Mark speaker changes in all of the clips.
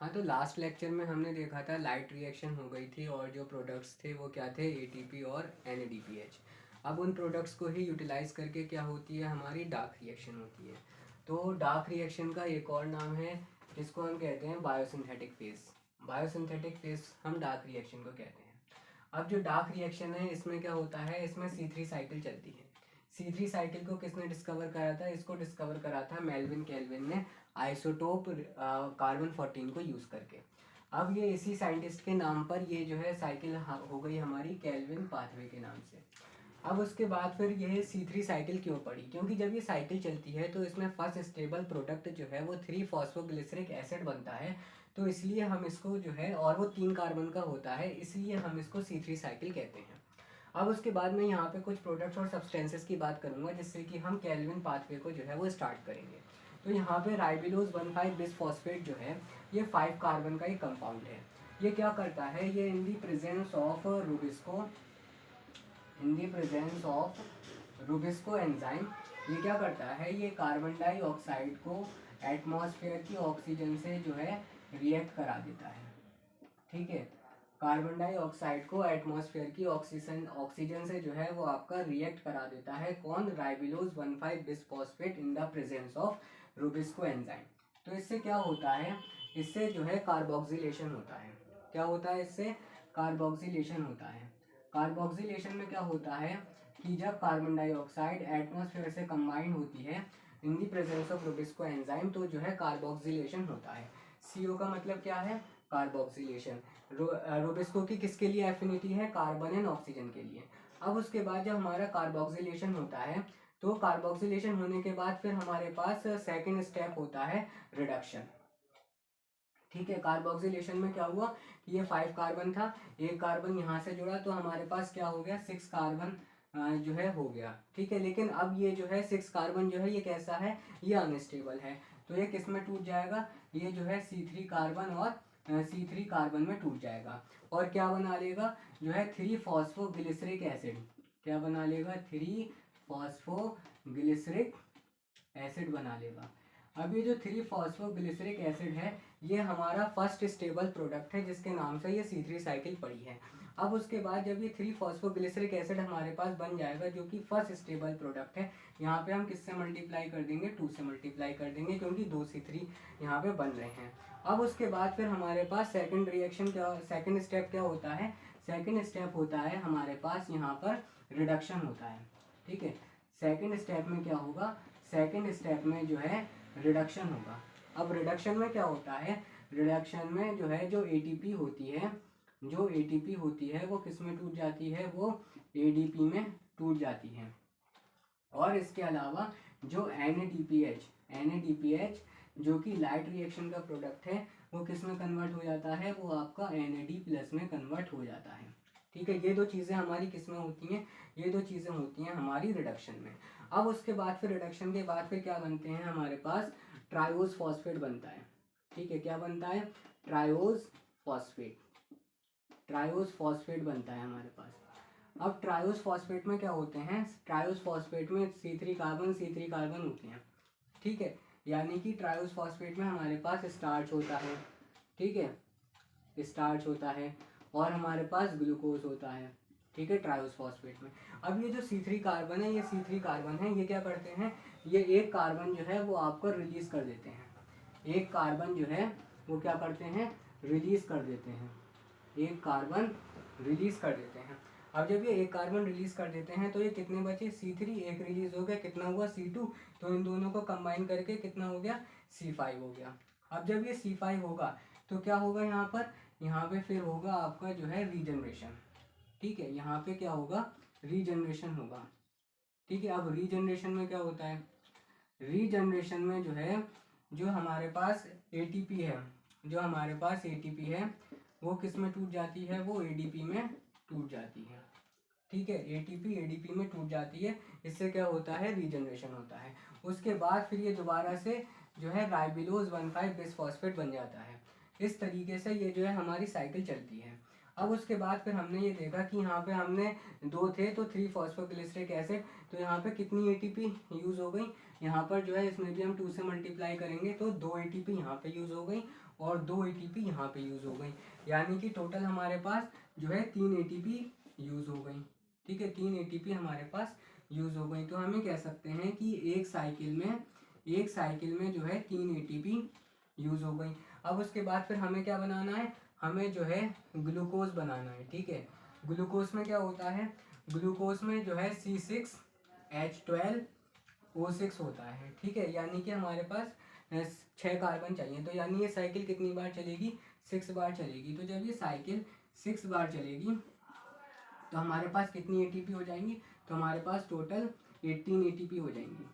Speaker 1: हाँ, तो last lecture में हमने देखा था लाइट रिएक्शन हो गई थी और जो प्रोडक्ट्स थे वो क्या थे, एटीपी और एनएडीपीएच। अब उन प्रोडक्ट्स को ही यूटिलाइज करके क्या होती है, हमारी डार्क रिएक्शन होती है। तो डार्क रिएक्शन का एक और नाम है जिसको हम कहते हैं बायोसिंथेटिक फेस। बायोसिंथेटिक फेस हम डार्क रिएक्शन को कहते हैं। अब जो डार्क रिएक्शन है इसमें क्या होता है, इसमें C3 साइकिल चलती है। C3 साइकिल को किसने डिस्कवर करा था, इसको डिस्कवर करा था मेल्विन केल्विन ने आइसोटोप कार्बन 14 को यूज़ करके। अब ये इसी साइंटिस्ट के नाम पर ये जो है साइकिल हो गई हमारी केल्विन पाथवे के नाम से। अब उसके बाद फिर ये C3 साइकिल क्यों पड़ी, क्योंकि जब ये साइकिल चलती है तो इसमें फर्स्ट स्टेबल प्रोडक्ट जो है वो 3 फॉस्फोग्लिसरिक एसिड बनता है। तो इसलिए हम इसको जो है, और वो 3 कार्बन का होता है, इसलिए हम इसको C3 साइकिल कहते हैं। अब उसके बाद मैं यहाँ पे कुछ प्रोडक्ट्स और सब्सटेंसेस की बात करूँगा जिससे कि हम केल्विन पाथवे को जो है वो स्टार्ट करेंगे। तो यहाँ पे राइबिलोज 1,5 बिसफॉस्फेट जो है ये 5 कार्बन का एक कंपाउंड है। ये क्या करता है, ये in the presence of rubisco enzyme ये क्या करता है, ये कार्बन डाइऑक्साइड को एटमॉस्फेयर की ऑक्सीजन से जो है रिएक्ट करा देता है। ठीक है, कार्बन डाइऑक्साइड को एटमॉस्फेयर की ऑक्सीजन से जो है वो आपका रिएक्ट करा देता है। कौन, ribulose 1,5 bisphosphate in the presence of rubisco enzyme. तो इससे क्या होता है, इससे जो है कार्बोक्सिलेशन होता है। क्या होता है, इससे कार्बोक्सिलेशन होता है। कार्बोक्सिलेशन में क्या होता है कि जब कार्बन डाइऑक्साइड एटमॉस्फेयर से कंबाइन होती है in the presence of rubisco enzyme तो जो है कार्बोक्सिलेशन होता है। CO का मतलब क्या है, कार्बोक्सिलेशन। रुबिस्को की किसके लिए एफिनिटी है, कार्बन एंड ऑक्सीजन के लिए। अब उसके बाद जब हमारा कार्बोक्सिलेशन होता है तो कार्बोक्सिलेशन होने के बाद फिर हमारे पास सेकंड स्टेप होता है रिडक्शन। ठीक है, कार्बोक्सिलेशन में क्या हुआ, ये 5 कार्बन था, एक कार्बन यहाँ से जुड़ा तो हमारे पास क्या हो गया, 6 कार्बन जो है हो गया। ठीक है, लेकिन अब ये जो है 6 कार्बन जो है ये कैसा है, ये अनस्टेबल है। तो ये किस में टूट जाएगा, ये जो है C3 कार्बन और C3 कार्बन में टूट जाएगा और क्या बना लेगा, जो है 3 फॉस्फोग्लिसरिक एसिड। क्या बना लेगा, 3 फॉस्फोग्लिसरिक एसिड बना लेगा। अब ये जो 3 फॉस्फोग्लिसरिक एसिड है ये हमारा फर्स्ट स्टेबल प्रोडक्ट है जिसके नाम से ये C3 साइकिल पड़ी है। अब उसके बाद जब ये 3 फॉस्फोग्लिसरिक एसिड हमारे पास बन जाएगा जो कि फर्स्ट स्टेबल प्रोडक्ट है, यहाँ पे हम किससे मल्टीप्लाई कर देंगे, 2 से मल्टीप्लाई कर देंगे क्योंकि 2 C3 यहाँ पे बन रहे हैं। अब उसके बाद फिर हमारे पास सेकंड रिएक्शन क्या, सेकंड स्टेप क्या होता है, सेकंड स्टेप होता है हमारे पास यहाँ पर रिडक्शन होता है। ठीक है, सेकंड स्टेप में क्या होगा, सेकंड स्टेप में जो है रिडक्शन होगा। अब रिडक्शन में क्या होता है, रिडक्शन में जो है जो एटीपी होती है, जो एटीपी होती है वो किस में टूट जाती है, वो एडीपी में टूट जाती है। और इसके अलावा जो एनएडीपीएच जो कि लाइट रिएक्शन का प्रोडक्ट है वो किस में कन्वर्ट हो जाता है, वो आपका NAD+ में कन्वर्ट हो जाता है। ठीक है, ये दो चीज़ें हमारी किस में होती हैं, ये दो चीज़ें होती हैं हमारी रिडक्शन में। अब उसके बाद फिर रिडक्शन के बाद फिर क्या बनते हैं, हमारे पास ट्रायोज फॉस्फेट बनता है। ठीक है, क्या बनता है, ट्रायोज फॉस्फेट, ट्रायोज फॉस्फेट बनता है हमारे पास। अब ट्रायोज फॉस्फेट में क्या होते हैं, ट्रायोज फॉस्फेट में C3 कार्बन होते हैं। ठीक है, यानी कि ट्रायोज फॉस्फेट में हमारे पास स्टार्च होता है। ठीक है, स्टार्च होता है और हमारे पास ग्लूकोज होता है। ठीक है, ट्रायोज फॉस्फेट में। अब ये जो C3 कार्बन है, ये C3 कार्बन है, ये क्या करते हैं, ये एक कार्बन जो है वो आपको रिलीज कर देते हैं। एक कार्बन जो है वो क्या करते हैं, रिलीज कर देते हैं, एक कार्बन रिलीज कर देते हैं। अब जब ये एक कार्बन रिलीज कर देते हैं तो ये कितने बचे, C3, एक रिलीज हो गया, कितना हुआ C2, तो इन दोनों को कंबाइन करके कितना हो गया, C5 हो गया। अब जब ये C5 होगा तो क्या होगा, यहाँ पे फिर होगा आपका जो है रीजनरेशन। ठीक है, यहाँ पे क्या होगा, रीजनरेशन होगा। ठीक है, अब रीजनरेशन में क्या होता है, रीजनरेशन में जो है जो हमारे पास एटीपी है, जो हमारे पास एटीपी है वो किस में टूट जाती है, वो एडीपी में टूट जाती है। ठीक है, एटीपी एडीपी में टूट जाती है, इससे क्या होता है, रीजनरेशन होता है। उसके बाद फिर ये दोबारा से जो है राइबिलोज 1,5 बिसफॉस्फेट बन जाता है। इस तरीके से ये जो है हमारी साइकिल चलती है। अब उसके बाद फिर हमने ये देखा कि यहाँ पे हमने दो थे तो 3 फॉस्फोग्लिसरिक एसिड, तो यहाँ पे कितनी एटीपी यूज़ हो गई, यहाँ पर जो है इसमें भी हम 2 से मल्टीप्लाई करेंगे तो 2 ATP यहाँ पे यूज़ हो गई और 2 ATP यहाँ पे यूज़ हो गई, यानी कि टोटल हमारे पास जो है 3 ATP यूज़ हो गई। ठीक है, 3 ATP हमारे पास यूज़ हो गई। तो हमें कह सकते हैं कि एक साइकिल में जो है 3 ATP यूज़ हो गई। अब उसके बाद फिर हमें क्या बनाना है, हमें जो है ग्लूकोज बनाना है। ठीक है, ग्लूकोज में क्या होता है, ग्लूकोज में जो है C6H12O6 होता है। ठीक है, यानी कि हमारे पास 6 कार्बन चाहिए, तो यानी ये साइकिल कितनी बार चलेगी, 6 बार चलेगी। तो जब ये साइकिल 6 बार चलेगी तो हमारे पास कितनी ATP हो जाएंगी, तो हमारे पास टोटल 18 ATP हो जाएंगी।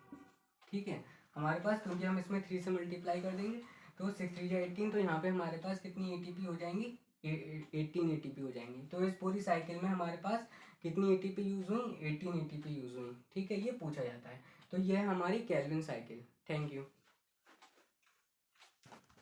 Speaker 1: ठीक है, हमारे पास, क्योंकि हम इसमें 3 से मल्टीप्लाई कर देंगे तो 6 3 जा 18, तो यहाँ पे हमारे पास कितनी ATP हो जाएंगी, 18 ATP हो जाएंगी। तो इस पूरी साइकिल में हमारे पास कितनी ATP यूज़ हुई, 18 ATP यूज़ हुई। ठीक है, ये पूछा जाता है। तो ये है हमारी केल्विन साइकिल। Thank you.